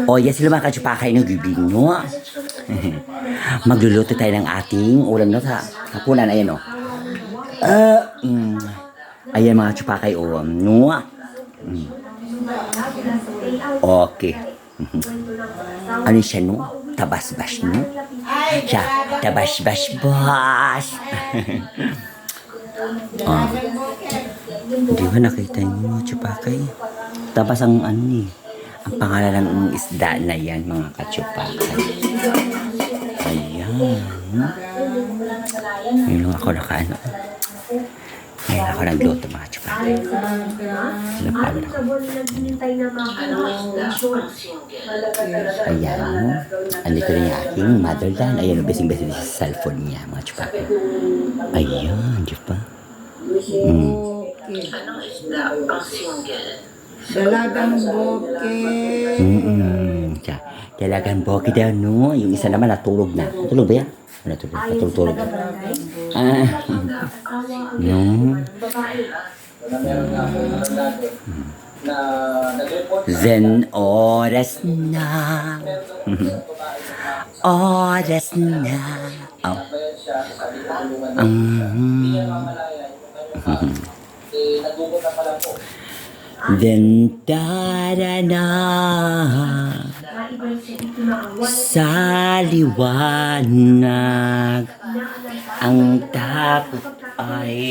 O, yan sila mga katsupakay ng gibing, no? Magluluto tayo ng ating ulam na sa hapunan. Ayan, o. Ayan mga tsupakay, o. No? Okay. Ano siya, no? Tabas-bas, no? Siya, tabas-bas-bas. Di ba nakita niyo, tsupakay? Tabas ang ano eh. Ang pangalan ng isda na yan, mga katsupakay. Ayan. Yun lang ako nakaano. Ngayon ako nagluto, mga tsupakay. Napagod ako. Ayan. Andito na yung aking motherland. Ayan, besing-besing sa cellphone niya, mga tsupakay. Ayan, di ba? Anong isda ang single? Dalagang bokeh. Dalagang bokeh daw, no? Yung isa naman natulog na. Natulog ba yan? Natulog. Natulog. No? Zen oras na. Oras na. Oh. Then darana sa liwanag ang takot ay